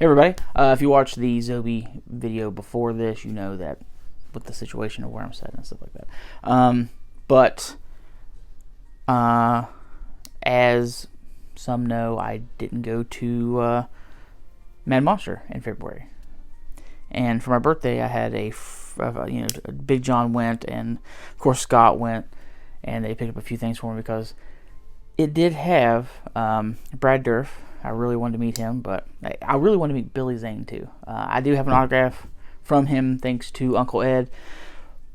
Hey everybody, if you watched the Zobi video before this, you know that with the situation of where I'm sitting and stuff like that. But as some know, I didn't go to Mad Monster in February. And for my birthday, I had Big John went, and of course Scott went, and they picked up a few things for me because it did have Brad Dourif. I really wanted to meet him, but I really wanted to meet Billy Zane too. I do have an autograph from him thanks to Uncle Ed,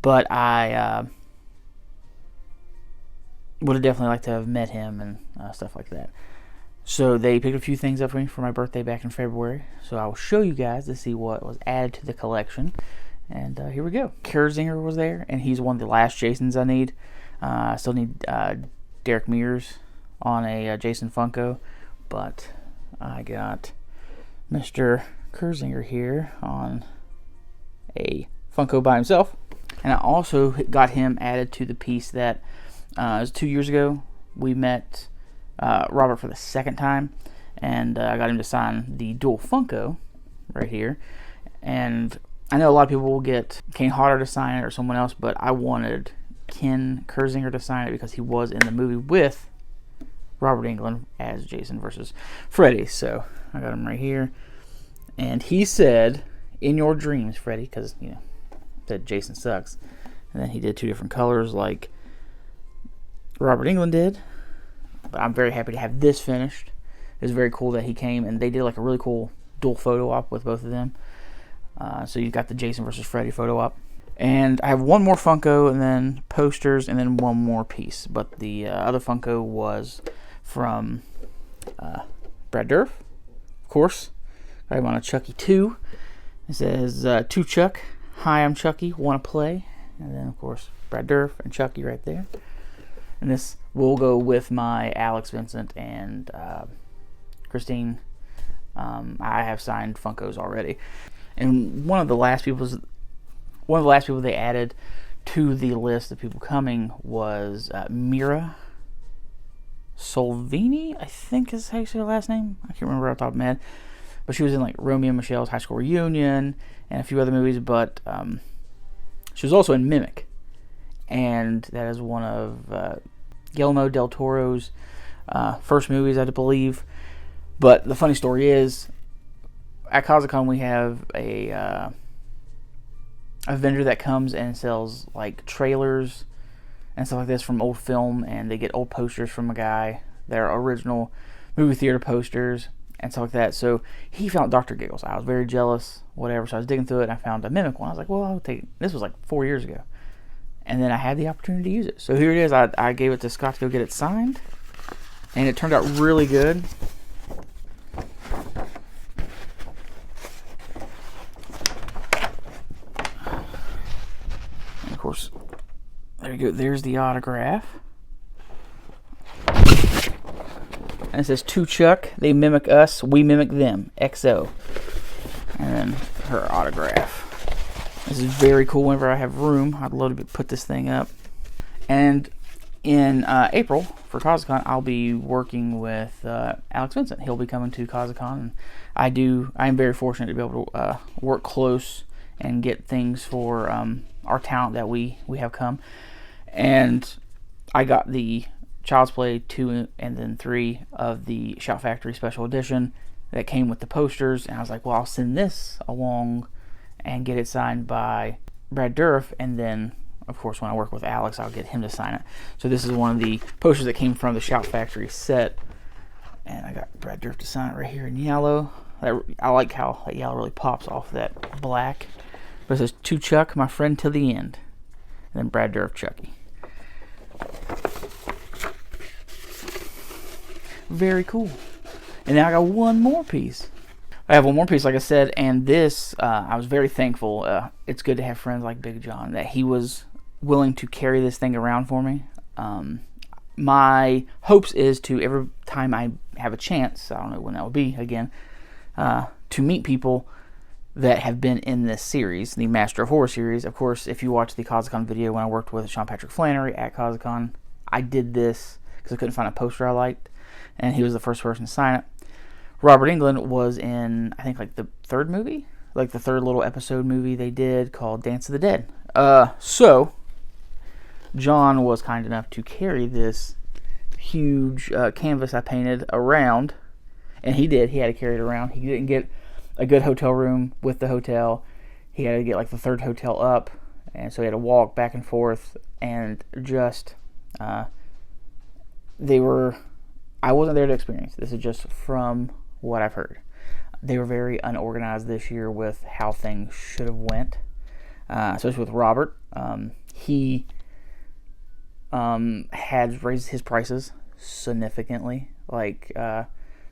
but I would have definitely liked to have met him and stuff like that. So they picked a few things up for me for my birthday back in February. So I will show you guys to see what was added to the collection. And here we go. Kurzinger was there, and he's one of the last Jasons I need. I still need Derek Mears on a Jason Funko, but I got Mr. Kurzinger here on a Funko by himself. And I also got him added to the piece that it was 2 years ago. We met Robert for the second time, and I got him to sign the dual Funko right here. And I know a lot of people will get Kane Hodder to sign it or someone else, but I wanted Ken Kurzinger to sign it because he was in the movie with Robert Englund as Jason versus Freddy. So I got him right here, and he said, "In your dreams, Freddy," because said Jason sucks. And then he did two different colors like Robert Englund did. But I'm very happy to have this finished. It was very cool that he came, and they did like a really cool dual photo op with both of them. So you've got the Jason versus Freddy photo op. And I have one more Funko, and then posters, and then one more piece. But the other Funko was from Brad Dourif, of course. Got him on a Chucky 2. It says, "To Chuck, hi, I'm Chucky, wanna play?" And then, of course, Brad Dourif and Chucky right there. And this will go with my Alex Vincent and Christine. I have signed Funkos already. And one of the last people they added to the list of people coming was Mira Solvini, I think is how you say her last name. I can't remember off the top of my head. But she was in like Romeo and Michelle's High School Reunion and a few other movies. But she was also in Mimic. And that is one of Guillermo del Toro's first movies, I believe. But the funny story is, at Kazakon we have a vendor that comes and sells like trailers and stuff like this from old film, and they get old posters from a guy. They're original movie theater posters and stuff like that. So he found Dr. Giggles. I was very jealous, whatever. So I was digging through it, and I found a Mimic one. I was like, well, I'll take it. This was like 4 years ago. And then I had the opportunity to use it. So here it is. I gave it to Scott to go get it signed. And it turned out really good. And of course, there you go. There's the autograph. And it says, "To Chuck, they mimic us, we mimic them, XO." And then her autograph. This is very cool. Whenever I have room, I'd love to put this thing up. And in April for Kazakon, I'll be working with Alex Vincent. He'll be coming to Kazakon. And I'm very fortunate to be able to work close and get things for our talent that we have come. And I got the Child's Play 2 and then 3 of the Shout Factory Special Edition that came with the posters. And I was like, well, I'll send this along and get it signed by Brad Dourif, and then, of course, when I work with Alex, I'll get him to sign it. So this is one of the posters that came from the Shout Factory set, and I got Brad Dourif to sign it right here in yellow. I like how that yellow really pops off that black. But it says, "To Chuck, my friend till the end," and then Brad Dourif, Chucky. Very cool. And now I got one more piece. I have one more piece, like I said, and this, I was very thankful. It's good to have friends like Big John, that he was willing to carry this thing around for me. My hopes is to, every time I have a chance, I don't know when that will be again, to meet people that have been in this series, the Master of Horror series. Of course, if you watch the Kazakon video when I worked with Sean Patrick Flannery at Kazakon, I did this because I couldn't find a poster I liked, and he was the first person to sign it. Robert Englund was in, I think, like the third movie, like the third little episode movie they did called Dance of the Dead. So John was kind enough to carry this huge canvas I painted around, and he did. He had to carry it around. He didn't get a good hotel room with the hotel. He had to get like the third hotel up, and so he had to walk back and forth, and just they were. I wasn't there to experience. This is just from what I've heard. They were very unorganized this year with how things should have went, especially with Robert. He had raised his prices significantly. Like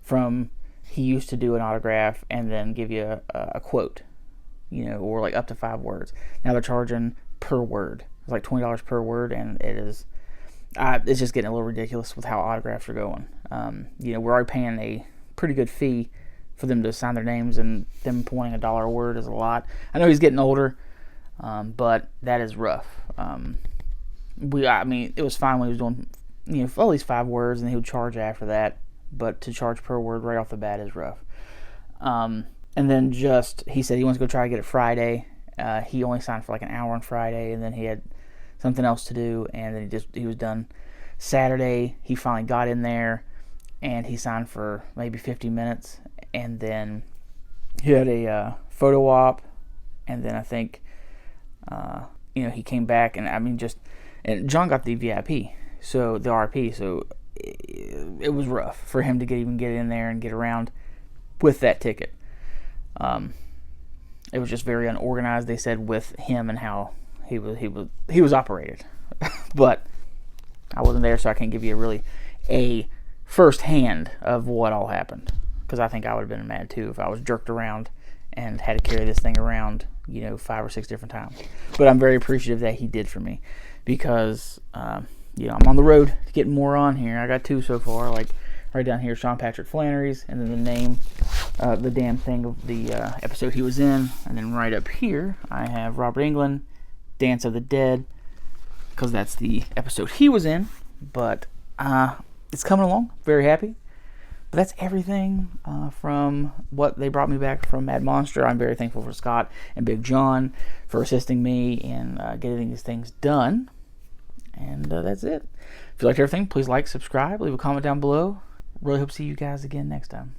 from he used to do an autograph and then give you a quote, or like up to 5 words. Now they're charging per word. It's like $20 per word, and it is. It's just getting a little ridiculous with how autographs are going. We're already paying a pretty good fee for them to sign their names, and them pointing $1 a word is a lot. I know he's getting older, but that is rough. It was fine when he was doing, at least 5 words, and he would charge after that. But to charge per word right off the bat is rough. And then he said he wants to go try to get it Friday. He only signed for like an hour on Friday, and then he had something else to do, and then he was done Saturday. He finally got in there, and he signed for maybe 50 minutes, and then he had a photo op, and then I think he came back, and and John got the VIP, so the RP, so it was rough for him to even get in there and get around with that ticket. It was just very unorganized, they said, with him and how he was operated. But I wasn't there, so I can't give you a first hand of what all happened, because I think I would have been mad too if I was jerked around and had to carry this thing around 5 or 6 different times. But I'm very appreciative that he did for me, because I'm on the road to getting more on here. I got 2 so far, like right down here, Sean Patrick Flannery's, and then the name, the damn thing of the episode he was in, and then right up here I have Robert Englund, Dance of the Dead, because that's the episode he was in. But it's coming along, very happy. But that's everything from what they brought me back from Mad Monster. I'm very thankful for Scott and Big John for assisting me in getting these things done. And that's it. If you liked everything, please like, subscribe, leave a comment down below. Really hope to see you guys again next time.